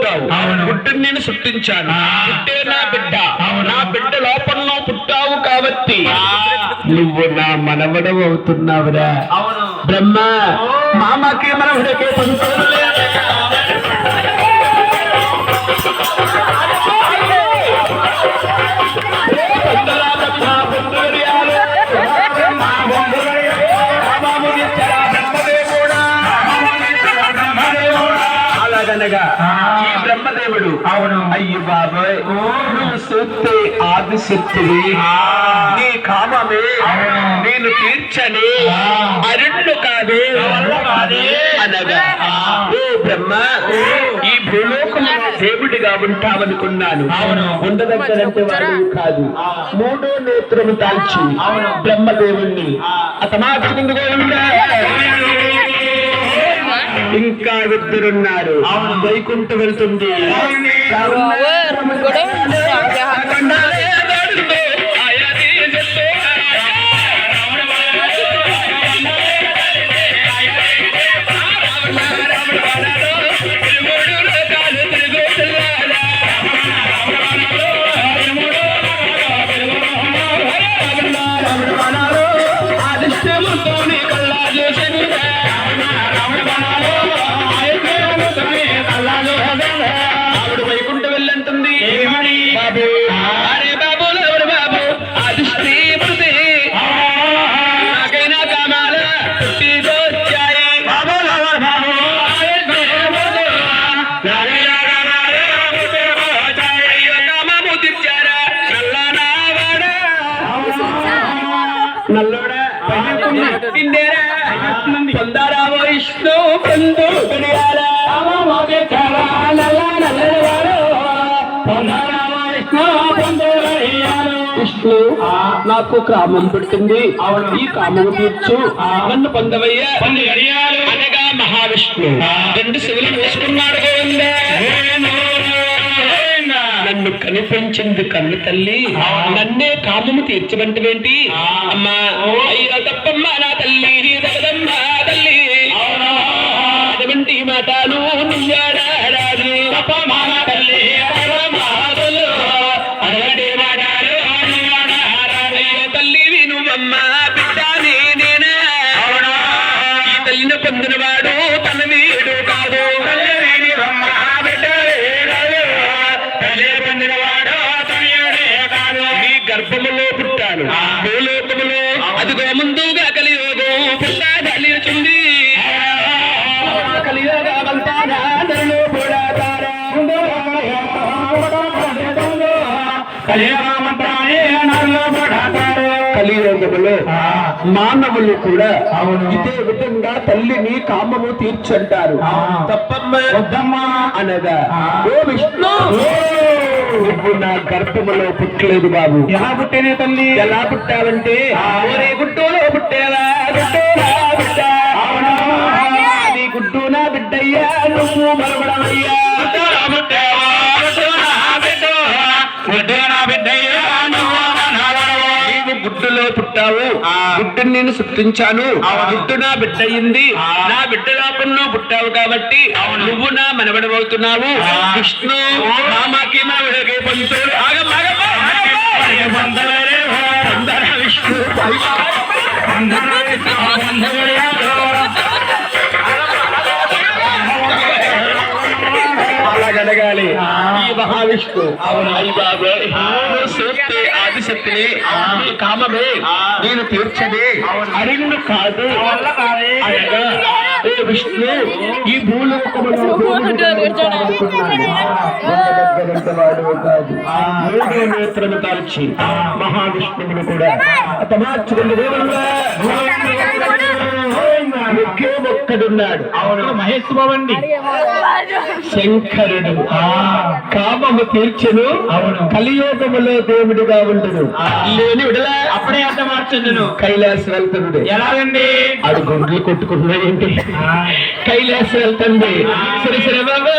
పుట్టావు, పుట్టిని నేను సృష్టించాను, పుట్టే నా బిడ్డ, నా బిడ్డ లోపల పుట్టావు కాబట్టి నువ్వు నా మనవడవు అవుతున్నావురా. బ్రహ్మ మామకే మనవడకే పంతులే అలాగనగా ఈ బ్రహ్మదేవుడు అయ్యో బాబాయ్ నువ్వు సూక్తి ఆదిశక్తివి, నీ కామమే నేను తీర్చని అరుణ్ణు కాదే అనగా ఓ బ్రహ్మ ఈ భూలోకంలో దేవుడిగా ఉంటావనుకున్నాను, ఉండదగ్గరంటే వాడు కాదు. మూడో నేత్రము దాల్చి బ్రహ్మదేవుణ్ణి అతమార్చుకుందుగా ఉందా. ఇంకా ఇద్దరున్నారు, వైకుంఠ వెళ్తుంది. పొందారావో విష్ణు పొందు విష్ణు నాకు కామం పుట్టింది, ఈ కామం తీర్చు, నన్ను పొందవయ్యా అనగా మహావిష్ణు రెండు శివులు వేసుకున్నాడు. నన్ను కనిపించింది కన్ను తల్లి, నన్నే కామము తీర్చమంటేంటి అమ్మా? అయ్యో తప్పమ్మ నా తల్లి, జగదమ్మ తల్లి, అటువంటి మాటలు నువ్వాడారాజు తల్లి, తల్లి వినుమమ్మ బిడ్డాని నేనే, ఈ తల్లిని పొందినవాడు తన వీడు కాదు. గర్భములో పుట్టాను, భూలోకములో అదిగో ముందుగా కలియోగం పుట్టాదలిచుంది. కలియోగములో మానవులు కూడా ఇదే విధంగా తల్లిని కామము తీర్చంటారు. తప్పమ్మా అనగా ఓ విష్ణు నువ్వు నా గర్భములో పుట్టలేదు బాబు. ఎలా పుట్టేనే తల్లి? ఎలా పుట్టావంటే ఒరే గుడ్డులో పుట్టేలా, నీ గుడ్డు నా బిడ్డయ్యా, నువ్వు మరవడమయ్యా. నీవు గుడ్డులో పుట్టావు, గుడ్డుని నేను సృష్టించాను, గుడ్డు నా బిడ్డ అయింది, నా బిడ్డ లోపంలో పుట్టావు కాబట్టి నువ్వు నా మనవడమవుతున్నావు. విష్ణు మామకి మనవడికి పంతులు విష్ణు అలాగనగాలి ఈ మహావిష్ణు సూక్తి ఆదిశక్తిని, నీ కామమే నేను తీర్చదే అరుణ్ణు కాదు అనగా ఏ విష్ణు ఈ భూలోకములో వాడు కాదు. మూడో నేత్రము దాల్చి మహావిష్ణువును కూడా అతమార్చుకున్న దేవుడుగా ఒకే ఒక్కడున్నాడు. మహేష్ బాబండి శంకరుడు కామము తీర్చెను, కలియోగములో దేవుడిగా ఉండును, లేని విడలా అప్పుడే అర్థ మార్చను. కైలాస వెళ్తుంది ఎలాగండి? అడు గుండ్లు కొట్టుకుంటున్నాయండి. కైలాస వెళ్తుంది సరి బాబా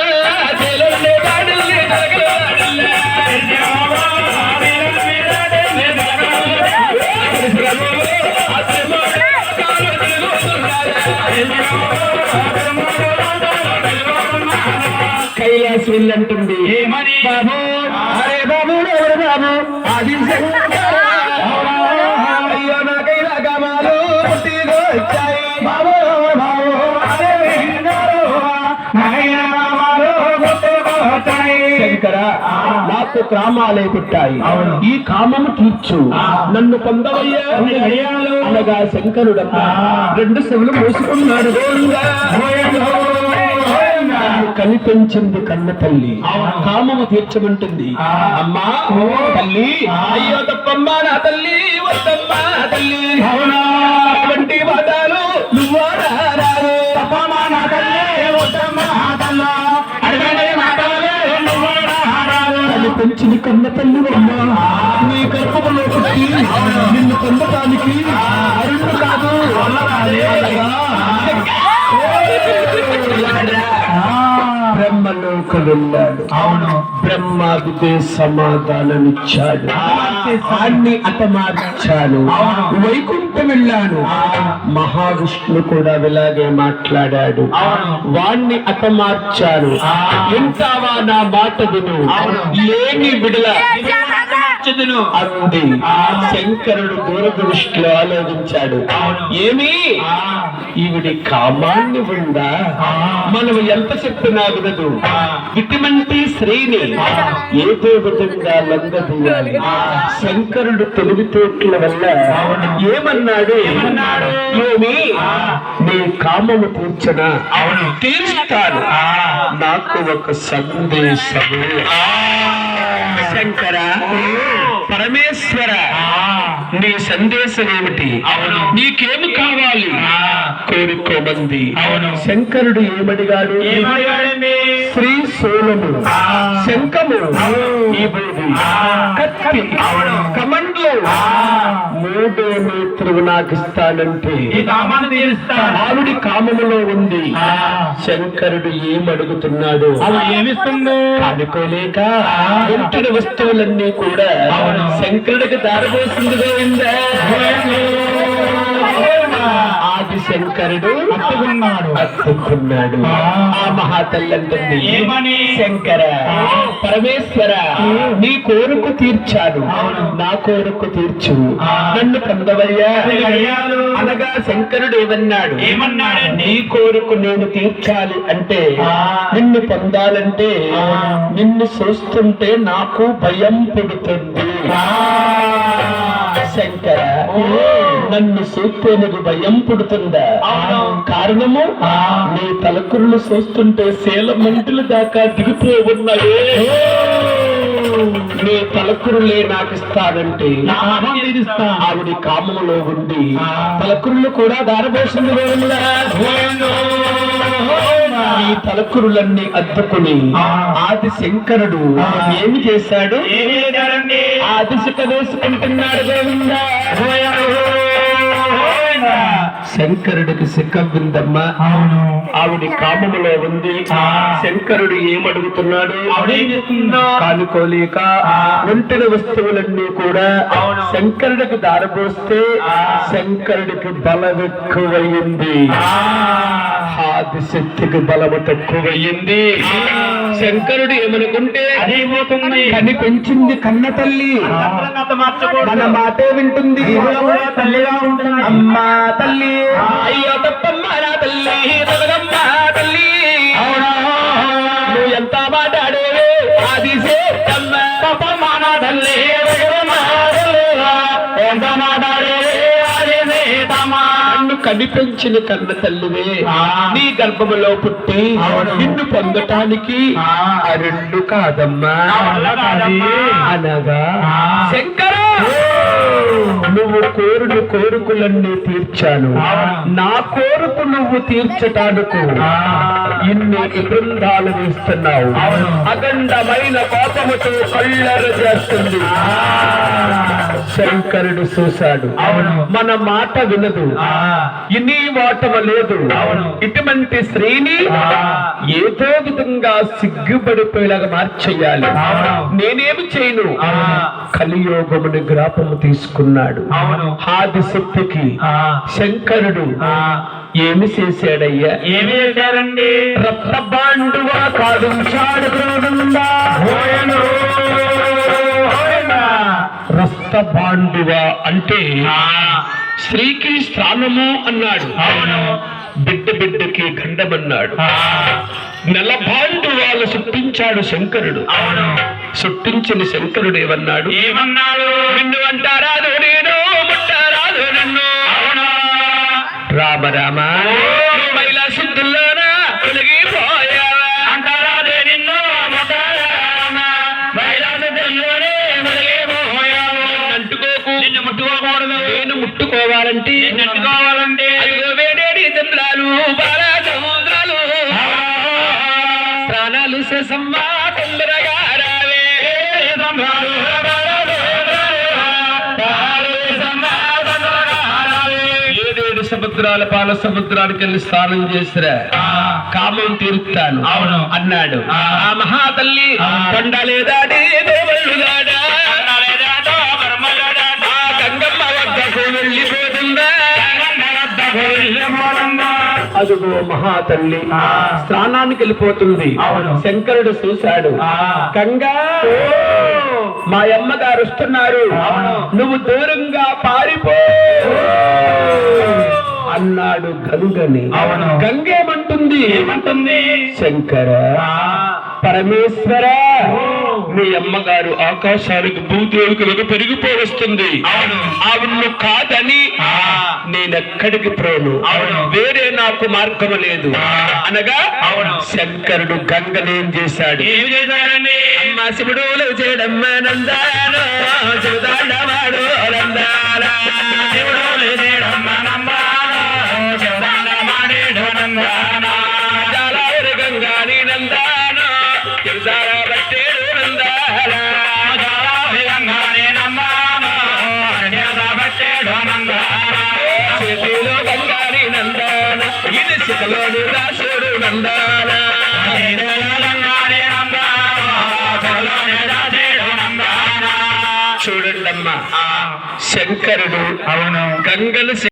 కైలాస్ వెళ్ళంటుంది ఏమని? బాబు అరే బాబు ఎవరు బాబు అది శంకర. అయ్యో నా కైలా గమాలు పుట్టిగో వచ్చాయి బాబు బాబు అరే శంకర నాకు గ్రామాలే పుట్టాయి ఈ కామము తీర్చు నన్ను పొందవయ్యా అనగా శంకరుడు రెండు చెవులు మూసుకున్నాడు కనిపించింది కన్న తల్లి కామము తీర్చమంటుంది అమ్మా తల్లి అయ్యో తప్పమ్మా నా తల్లి వద్దమ్మా తల్లి వంటి వాదాలు నువ్వు రారారు తప్పమ్మా నా తల్లి వద్దమ్మా తల్లా కనిపించింది కన్న తల్లి అమ్మా నీ గర్భములో పుట్టి నిన్ను పొందటానికి అరుణ్ కాదు బ్రహ్మలోకి వెళ్ళాడు బ్రహ్మాదిదే సమాధానమిచ్చాడు వాణ్ణి అతమార్చాను వైకుంఠం వెళ్ళాను మహావిష్ణు కూడా ఇలాగే మాట్లాడాడు వాణ్ణి అతమార్చాను వింటావా నా మాట విను లేని విడల అంది శంకరుడు దూరదృష్టిలో ఆలోచించాడు ఏమి ఈవిడి కామాన్ని ఉందా మనం ఎంత చెప్పినా వినదు ఇటువంటి స్త్రీని ఏదో విధంగా లంగదీయాలి శంకరుడు తెలివితేటల వల్ల ఏమన్నాడు ఏమి నీ కామము తీర్చనా తీర్చుతాను నాకు ఒక సందేశము శంకర పరమేశ్వర నీ సందేశం ఏమిటి నీకేమి కావాలి కోరుకోమంది శంకరుడు ఏమడిగాడు శ్రీ సోలము శంఖము కత్తి కమండ్లు మూడో నేత్రువు నాకు ఇస్తానంటే ఆవిడి కామములో ఉంది శంకరుడు ఏమడుగుతున్నాడు ఏమిస్తుందో అనుకోలేక వెంటనే వస్తువులన్నీ కూడా శంకరుడికి దారబోసింది గోవిందా ఆది శంకరుడు అత్తుకున్నాడు ఆ మహాతల్లంటుంది శంకర పరమేశ్వర నీ కోరిక తీర్చాను నా కోరిక తీర్చు నన్ను పొందవయ్యా అనగా శంకరుడు ఏమన్నాడు నీ కోరిక నేను తీర్చాలి అంటే నిన్ను పొందాలంటే నిన్ను చూస్తుంటే నాకు భయం పుడుతుంది శంకర నన్ను చూస్తే నీకు భయం పుడుతుందా కారణము నీ తలకురులు చూస్తుంటే శీల మంటలు దాకా దిగిపో ఉన్నాయి నీ తలకురులే నాకు ఇస్తానంటే ఆవిడ కామములో ఉండి తలకురులు కూడా దారబోసింది ఈ తలకురులన్నీ అద్దుకుని ఆది శంకరుడు ఏమి చేశాడు ఆ దిశక వేసుకుంటున్నాడు గోవిందా శంకరుడికి సిక్కవిందమ్మ ఆవిడ కామములో ఉంది శంకరుడు ఏమడుగుతున్నాడు కానుకోలేక ఒంటరి వస్తువులన్నీ కూడా శంకరుడికి దారబోస్తే శంకరుడికి బలం ఎక్కువయింది ఆదిశక్తికి బలము తక్కువయింది శంకరుడు ఏమనుకుంటే కనిపించింది కన్న తల్లి మన మాటే వింటుంది తల్లిగా ఉంటుంది అమ్మా తల్లి అయ్యో తప్పమ్మా నా తల్లి తగదమ్మా తల్లి నువ్వు ఎంత మాట్లాడేవే ఆది తప్పమ్మా నా తల్లి ఎంత మాట్లాడేవే కనిపించిన కన్న తల్లివే నీ గర్భములో పుట్టి నిన్ను పొందటానికి ఆ రెండు కాదమ్మా అనగా శంకర నువ్వు కోరిన కోరికలన్నీ తీర్చాను నా కోరిక నువ్వు తీర్చటానికి ఇన్ని బృందాలు వేస్తున్నావు అఖండమైన కోపముతో కళ్ళెర చేస్తుంది శంకరుడు చూశాడు మన మాట వినదు ఇన్ని వాటమ లేదు ఇటువంటి స్త్రీని ఏదో విధంగా సిగ్గుపడిపోయేలాగా మార్చేయాలి నేనేమి చేయను కలియోగముని గ్రాపము తీసుకున్నాడు ఆదిశక్తికి శంకరుడు ఏమి చేశాడయ్యా? ఏమి చేశారండి? రత్నబాండువా కాదుంచాడు క్రోధందా. రక్తబాండువా అంటే స్త్రీకి స్నానము అన్నాడు. అవును. బిడ్డకి గండమన్నాడు. నెలబాండువాలు సృష్టించాడు శంకరుడు. అవును. సృష్టించిన శంకరుడు ఏమన్నాడు? ఏమన్నాడు? నిన్ను అంటారాదు నేను ముట్టారాదు నిన్ను. అవునా? రామ రామ మహిళా శుద్ధుల్లోనా తొలగిపోయావా. అంటారాదే నిన్ను ముట్టారామా, మహిళా శుద్ధుల్లోనే మొదలైపోయావు. అంటుకోకు, నిన్ను ముట్టుకోకూడదు. నేను ముట్టుకోవాలంటే నిన్ను ముట్టుకోవాలంటే అదిగో వేడేడి చంద్రాలు బాల సముద్రాలు ప్రాణాలు శేషమ్మా తొందరగా రావే. ఏడేడు సముద్రాల పాల సముద్రానికి వెళ్ళి స్నానం చేసిరా కామం తీరుస్తాను అవును అన్నాడు. ఆ మహాతల్లి కొండలే దాడి దేవళ్ళు దాడా గంగమ్మ వద్దకు వెళ్ళిపోతుందా. అదుగో మహాతల్లి స్నానానికి వెళ్ళిపోతుంది. అవును. శంకరుడు చూశాడు. గంగా మా అమ్మగారు వస్తున్నారు, అవును. నువ్వు దూరంగా పారిపో అన్నాడు గంగని. అవును. గంగేమంటుంది? ఏమంటుంది? శంకర పరమేశ్వర మీ అమ్మగారు ఆకాశానికి భూదేవికలకు పెరిగిపోవస్తుంది. అవును. ఆవిడ్ను కాదని నేనెక్కడికి పోను. అవును. వేరే నాకు మార్గం లేదు అనగా అవును. శంకరుడు గంగనేం చేశాడు? ఏమి చేశారండి? అమ్మ శివుడు లేచేడమ్మ నందాను శివుదాడవాడు నందాలా. శివుడు లేచేడమ్మ నందానా, శివుదాడవాడేడు నందానా. జాలావరి గంగాని నందాను శివుదారా బట్టేడు నందాలా. జాలావరి గంగాని నందానా, శివుదాబట్టేడు నందానా. చేతిలో గంగాని నందాన ఇది శిఖలోని దాసుడు నందాన. గంగాని నందానా, శివులోని దాసేడు నందానా. చూడండమ్మా శంకరుడు అవును. గంగలు